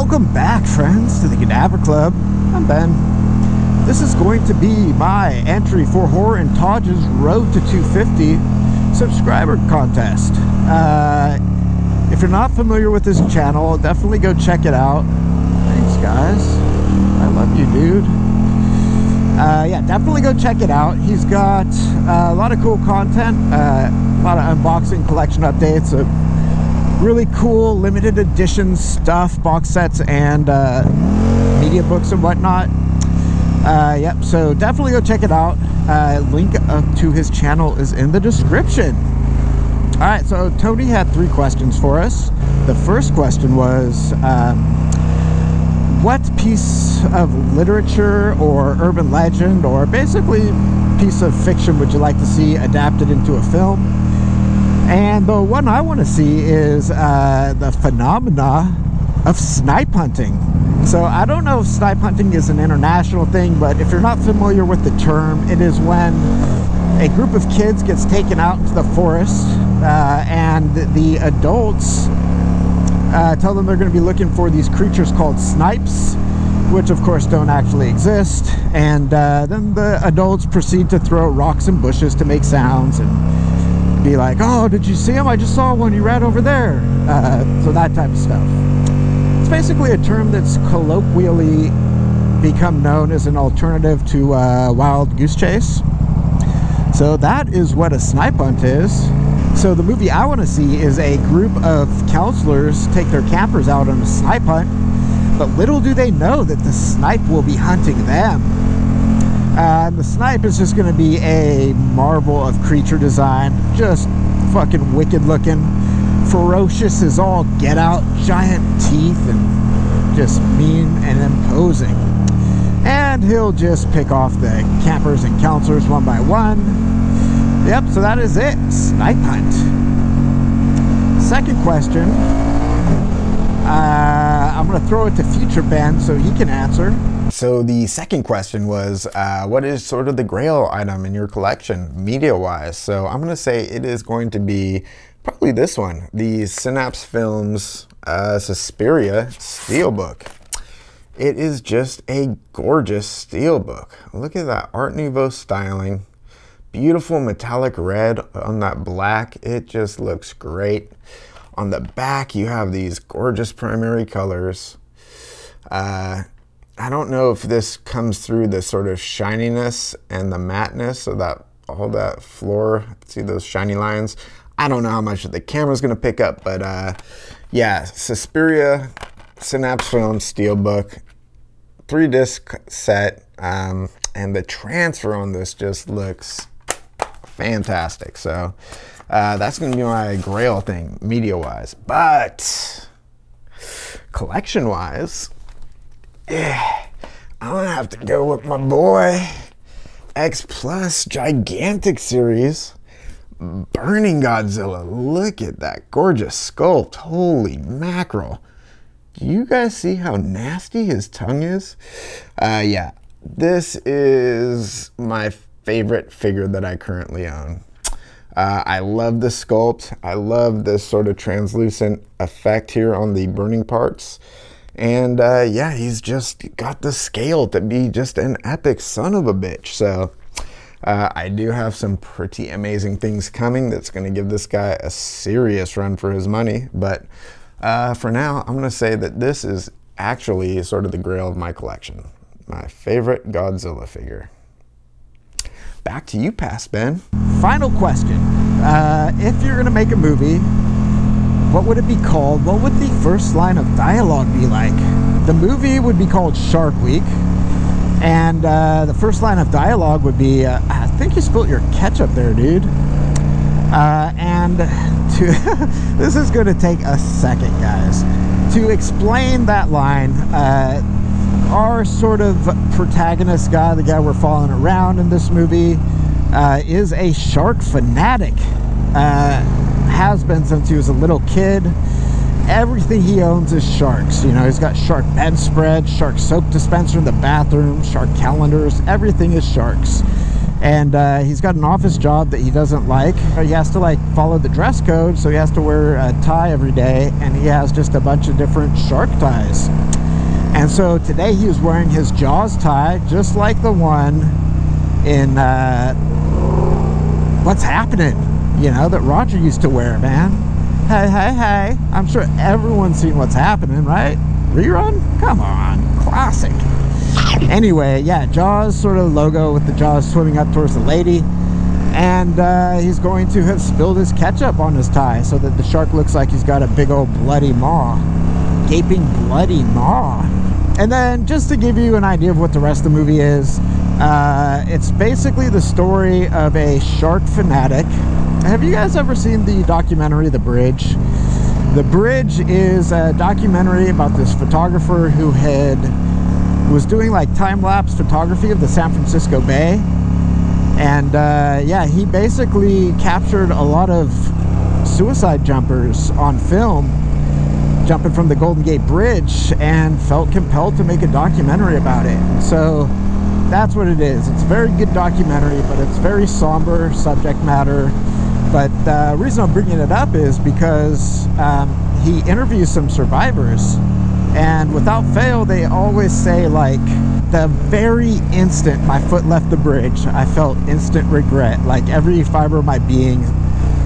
Welcome back, friends, to the Cadaver Club. I'm Ben. This is going to be my entry for Horror and TOJ's Road to 250 subscriber contest. If you're not familiar with this channel, definitely go check it out. Thanks, guys. I love you, dude. Yeah, definitely go check it out. He's got a lot of cool content, a lot of unboxing, collection updates of really cool limited edition stuff, box sets, and media books and whatnot. Yep, so definitely go check it out. Link to his channel is in the description. All right, so Tony had 3 questions for us. The first question was, what piece of literature or urban legend or basically piece of fiction would you like to see adapted into a film? And the one I want to see is the phenomena of snipe hunting. So I don't know if snipe hunting is an international thing, but if you're not familiar with the term, it is when a group of kids gets taken out into the forest and the adults tell them they're going to be looking for these creatures called snipes, which of course don't actually exist, and then the adults proceed to throw rocks and bushes to make sounds and be like, oh, did you see him? I just saw one, you ran over there. So that type of stuff. It's basically a term that's colloquially become known as an alternative to wild goose chase. So that is what a snipe hunt is. So the movie I want to see is a group of counselors take their campers out on a snipe hunt, but little do they know that the snipe will be hunting them. The snipe is just going to be a marvel of creature design, just fucking wicked looking, ferocious as all get out, giant teeth, and just mean and imposing. And he'll just pick off the campers and counselors one by one. Yep, so that is it. Snipe hunt. Second question. I'm going to throw it to future Ben so he can answer. So the second question was, what is sort of the Grail item in your collection, media-wise? So I'm going to say it is going to be probably this one, the Synapse Films Suspiria Steelbook. It is just a gorgeous steelbook. Look at that Art Nouveau styling. Beautiful metallic red on that black. It just looks great. On the back, you have these gorgeous primary colors. I don't know if this comes through the sort of shininess and the matteness, so that all that floor, see those shiny lines? I don't know how much the camera's gonna pick up, but yeah, Suspiria Synapse Film Steelbook, 3-disc set, and the transfer on this just looks fantastic. So that's gonna be my Grail thing, media-wise. But collection-wise, yeah, I'm gonna have to go with my boy X Plus Gigantic Series Burning Godzilla. Look at that gorgeous sculpt. Holy mackerel. Do you guys see how nasty his tongue is? Yeah, this is my favorite figure that I currently own. I love the sculpt. I love this sort of translucent effect here on the burning parts. And yeah, he's just got the scale to be just an epic son of a bitch. So I do have some pretty amazing things coming that's going to give this guy a serious run for his money. But for now, I'm going to say that this is actually sort of the Grail of my collection. My favorite Godzilla figure. Back to you, Past Ben. Final question. If you're going to make a movie, what would it be called? What would the first line of dialogue be like? The movie would be called Shark Week, and the first line of dialogue would be, I think you spilled your ketchup there, dude. And this is going to take a second, guys. To explain that line, our sort of protagonist guy, the guy we're following around in this movie, is a shark fanatic. Has been since he was a little kid. Everything he owns is sharks. You know, he's got shark bedspread, shark soap dispenser in the bathroom, shark calendars. Everything is sharks. And he's got an office job that he doesn't like. He has to like follow the dress code, so he has to wear a tie every day, and he has just a bunch of different shark ties. And so today he was wearing his Jaws tie, just like the one in What's Happening, you know, that Roger used to wear, man. Hey, hey, hey. I'm sure everyone's seen What's Happening, right? Rerun? Come on, classic. Anyway, yeah, Jaws sort of logo with the jaws swimming up towards the lady. And he's going to have spilled his ketchup on his tie so that the shark looks like he's got a big old bloody maw. Gaping bloody maw. And then just to give you an idea of what the rest of the movie is, it's basically the story of a shark fanatic. Have you guys ever seen the documentary The Bridge? The Bridge is a documentary about this photographer who was doing like time-lapse photography of the San Francisco Bay. And yeah, he basically captured a lot of suicide jumpers on film, jumping from the Golden Gate Bridge, and felt compelled to make a documentary about it. So that's what it is. It's a very good documentary, but it's very somber subject matter. But the reason I'm bringing it up is because he interviews some survivors, and without fail, they always say, like, the very instant my foot left the bridge, I felt instant regret. Like, every fiber of my being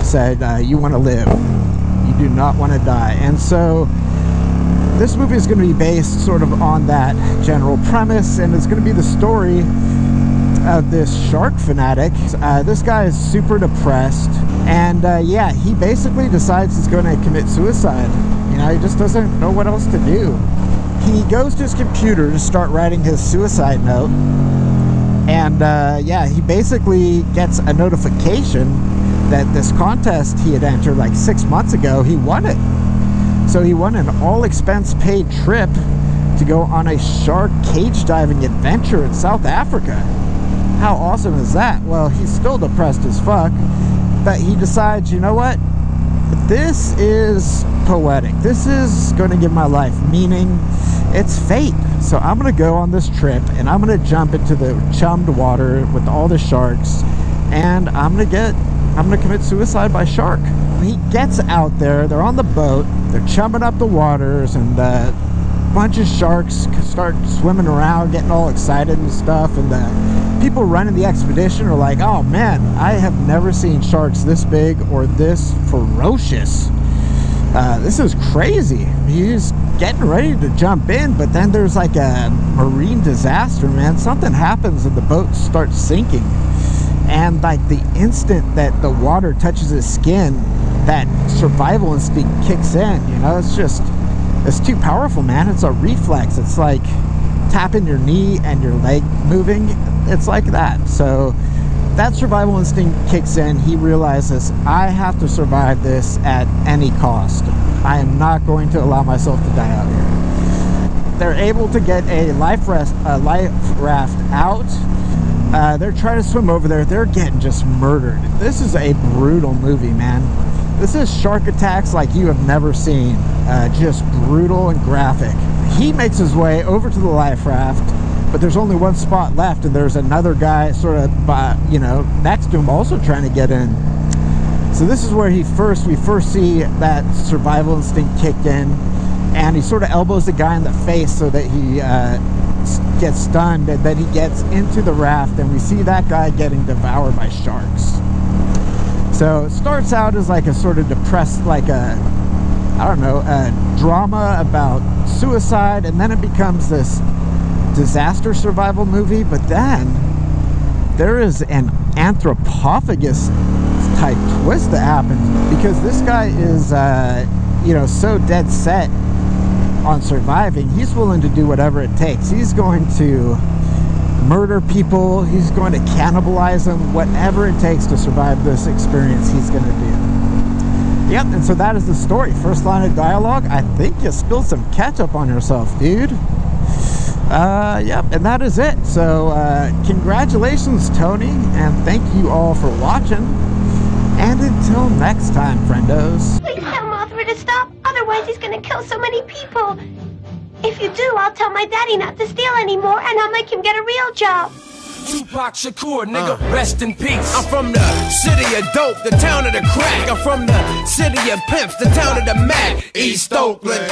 said, you want to live. You do not want to die. And so this movie is going to be based sort of on that general premise, and it's going to be the story of this shark fanatic. This guy is super depressed, and yeah, he basically decides he's going to commit suicide. You know, he just doesn't know what else to do. He goes to his computer to start writing his suicide note, and yeah, he basically gets a notification that this contest he had entered like 6 months ago, he won it. So he won an all-expense-paid trip to go on a shark cage diving adventure in South Africa. How awesome is that? Well, he's still depressed as fuck, but he decides, you know what? This is poetic. This is going to give my life meaning. It's fate. So I'm going to go on this trip, and I'm going to jump into the chummed water with all the sharks, and I'm going to commit suicide by shark. He gets out there, they're on the boat, they're chumming up the waters, and a bunch of sharks start swimming around, getting all excited and stuff, and the people running the expedition are like, oh man, I have never seen sharks this big or this ferocious. This is crazy. He's getting ready to jump in, but then there's like a marine disaster, man. Something happens and the boat starts sinking. And like the instant that the water touches his skin, that survival instinct kicks in, you know. It's too powerful, man. It's a reflex. It's like tapping your knee and your leg moving. It's like that. So that survival instinct kicks in. He realizes, I have to survive this at any cost. I am not going to allow myself to die out here. They're able to get a life raft out. They're trying to swim over there. They're getting just murdered. This is a brutal movie, man. This is shark attacks like you have never seen. Just brutal and graphic. He makes his way over to the life raft, but there's only one spot left, and there's another guy sort of, you know, next to him also trying to get in. So this is where we first see that survival instinct kick in, and he sort of elbows the guy in the face so that he gets stunned, and then he gets into the raft, and we see that guy getting devoured by sharks. So it starts out as like a sort of depressed, like a, I don't know, a drama about suicide, and then it becomes this disaster survival movie. But then there is an anthropophagus type twist that happens, because this guy is you know, so dead set on surviving. He's willing to do whatever it takes. He's going to murder people, he's going to cannibalize them, whatever it takes to survive this experience, he's going to do. Yep, and so that is the story. First line of dialogue, I think you spilled some ketchup on yourself, dude. Yep, and that is it. So congratulations, Tony, and thank you all for watching, and until next time, friendos. Please tell Mothra to stop, otherwise he's gonna kill so many people. If you do, I'll tell my daddy not to steal anymore, and I'll make him get a real job. Tupac Shakur, nigga, rest in peace. I'm from the city of dope, the town of the crack. I'm from the city of pimps, the town of the Mac, East Oakland.